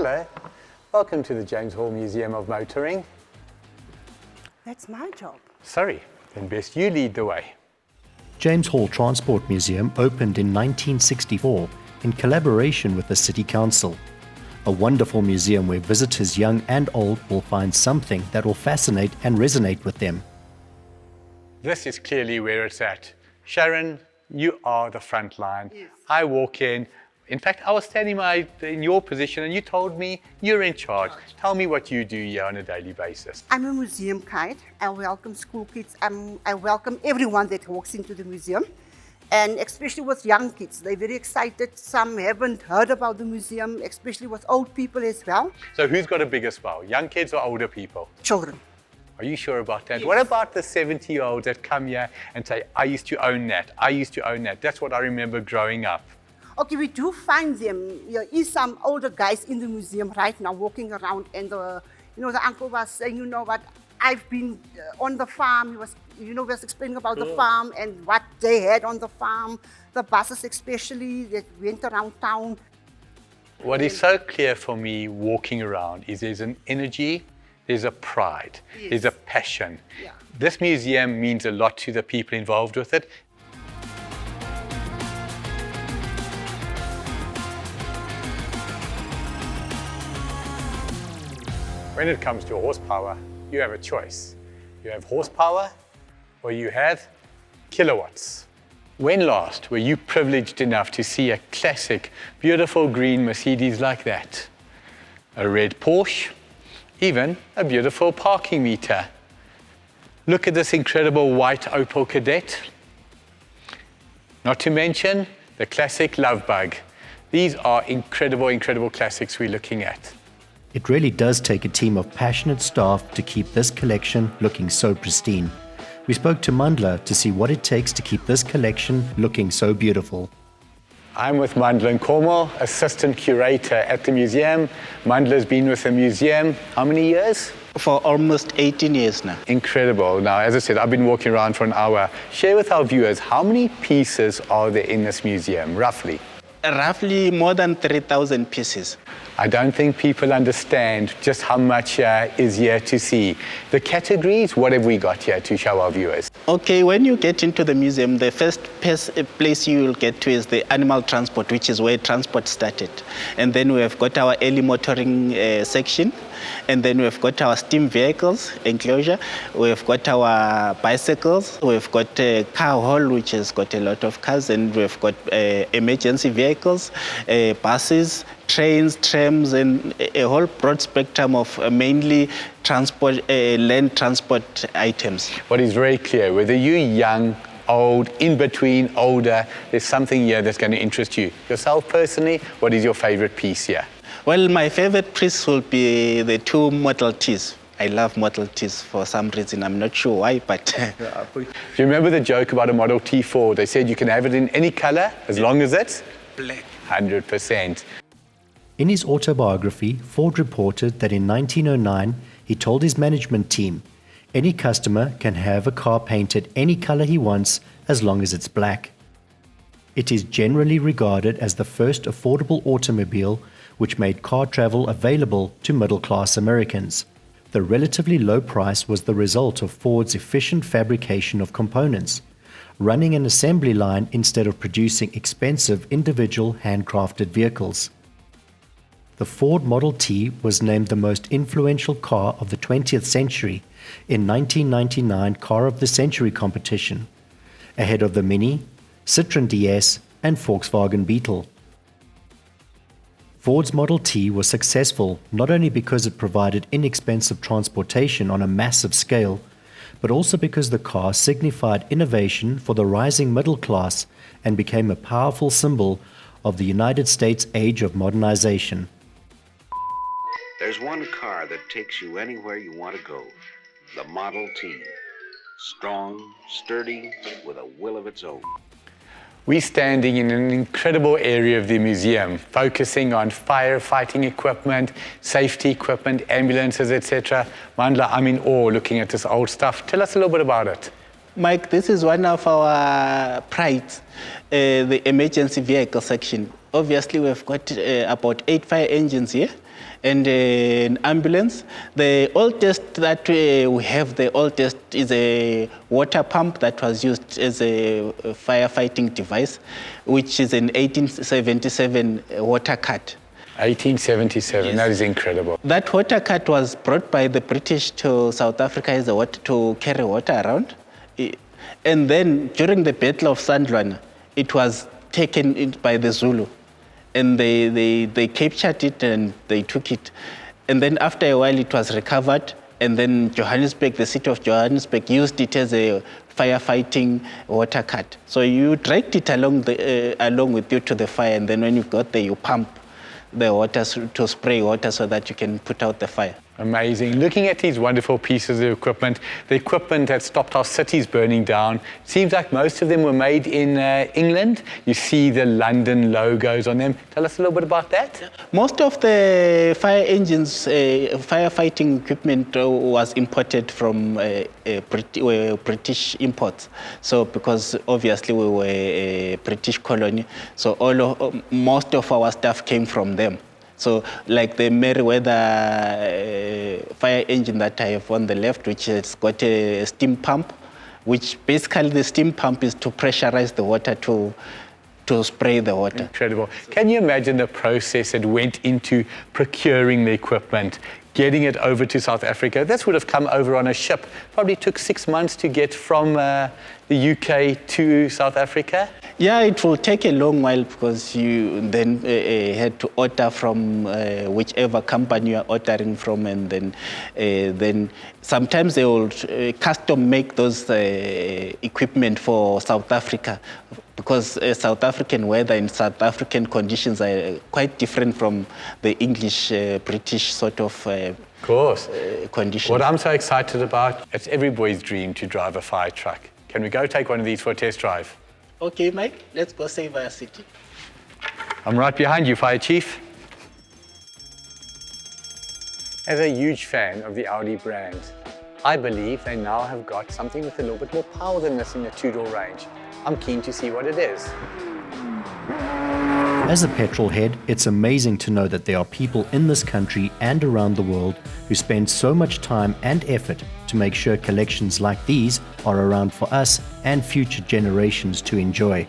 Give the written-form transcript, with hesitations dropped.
Hello, welcome to the James Hall Museum of Motoring. That's my job. Sorry, then best you lead the way. James Hall Transport Museum opened in 1964 in collaboration with the City Council. A wonderful museum where visitors young and old will find something that will fascinate and resonate with them. This is clearly where it's at. Sharon, you are the front line. Yes. I walk in. In fact, I was standing in your position and you told me you're in charge. Tell me what you do here on a daily basis. I'm a museum guide. I welcome school kids. I welcome everyone that walks into the museum. And especially with young kids, they're very excited. Some haven't heard about the museum, especially with old people as well. So who's got a bigger smile, young kids or older people? Children. Are you sure about that? Yes. What about the 70-year-olds that come here and say, I used to own that, I used to own that. That's what I remember growing up. Okay, we do find them. There is some older guys in the museum right now walking around, and the uncle was saying, you know what, I've been on the farm. He was, was explaining about the farm and what they had on the farm, the buses especially that went around town. What is so clear for me walking around is there's an energy, there's a pride, Yes. there's a passion. Yeah. This museum means a lot to the people involved with it. When it comes to horsepower, you have a choice. You have horsepower or you have kilowatts. When last were you privileged enough to see a classic, beautiful green Mercedes like that? A red Porsche, even a beautiful parking meter. Look at this incredible white Opel Kadett. Not to mention the classic Love Bug. These are incredible, incredible classics we're looking at. It really does take a team of passionate staff to keep this collection looking so pristine. We spoke to Mandla to see what it takes to keep this collection looking so beautiful. I'm with Mandla Nkomo, assistant curator at the museum. Mandla's been with the museum how many years? For almost 18 years now. Incredible. Now, as I said, I've been walking around for an hour. Share with our viewers, how many pieces are there in this museum, roughly? Roughly more than 3,000 pieces. I don't think people understand just how much is here to see. The categories, what have we got here to show our viewers? Okay, when you get into the museum, the first place you will get to is the animal transport, which is where transport started. And then we have got our early motoring section. And then we've got our steam vehicles enclosure. We've got our bicycles. We've got a car hall, which has got a lot of cars. And we've got emergency vehicles, buses, trains, trams, and a whole broad spectrum of mainly transport, land transport items. What is very clear, whether you're young, old, in between, older, there's something here that's going to interest you. Yourself personally, what is your favorite piece here? Well, my favorite piece will be the two Model Ts. I love Model Ts for some reason. I'm not sure why, but... Do you remember the joke about a Model T4? They said you can have it in any color as long as it's black. 100%. In his autobiography, Ford reported that in 1909, he told his management team, any customer can have a car painted any color he wants as long as it's black. It is generally regarded as the first affordable automobile which made car travel available to middle-class Americans. The relatively low price was the result of Ford's efficient fabrication of components, running an assembly line instead of producing expensive individual handcrafted vehicles. The Ford Model T was named the most influential car of the 20th century in 1999 Car of the Century competition, ahead of the Mini, Citroën DS, and Volkswagen Beetle. Ford's Model T was successful not only because it provided inexpensive transportation on a massive scale, but also because the car signified innovation for the rising middle class and became a powerful symbol of the United States' age of modernization. There's one car that takes you anywhere you want to go, the Model T. Strong, sturdy, with a will of its own. We're standing in an incredible area of the museum, focusing on firefighting equipment, safety equipment, ambulances, etc. Mandla, I'm in awe looking at this old stuff. Tell us a little bit about it. Mike, this is one of our prides, the emergency vehicle section. Obviously, we've got about 8 fire engines here. And an ambulance, the oldest that we have, the oldest is a water pump that was used as a firefighting device, which is an 1877 water cart. 1877, Yes. that is incredible. That water cart was brought by the British to South Africa as a water, to carry water around. And then during the Battle of Sandlwana, it was taken in by the Zulu. And they captured it and they took it. And then after a while, it was recovered. And then Johannesburg, the city of Johannesburg, used it as a firefighting water cart. So you dragged it along with you to the fire. And then when you got there, you pump the water to spray water so that you can put out the fire. Amazing. Looking at these wonderful pieces of equipment, the equipment that stopped our cities burning down, seems like most of them were made in England. You see the London logos on them. Tell us a little bit about that. Most of the fire engines, firefighting equipment was imported from British imports. So because obviously we were a British colony, so most of our stuff came from them. So like the Meriwether fire engine that I have on the left, which has got a steam pump, which basically the steam pump is to pressurize the water to spray the water. Incredible. Can you imagine the process that went into procuring the equipment, getting it over to South Africa? This would have come over on a ship. Probably took 6 months to get from the UK to South Africa. Yeah, it will take a long while because you then had to order from whichever company you are ordering from, and then sometimes they will custom make those equipment for South Africa, because South African weather and South African conditions are quite different from the English, British sort of conditions. What I'm so excited about, it's every boy's dream to drive a fire truck. Can we go take one of these for a test drive? Okay, Mike, let's go save our city. I'm right behind you, Fire Chief. As a huge fan of the Audi brand, I believe they now have got something with a little bit more power than this in the two-door range. I'm keen to see what it is. As a petrol head, it's amazing to know that there are people in this country and around the world who spend so much time and effort to make sure collections like these are around for us and future generations to enjoy.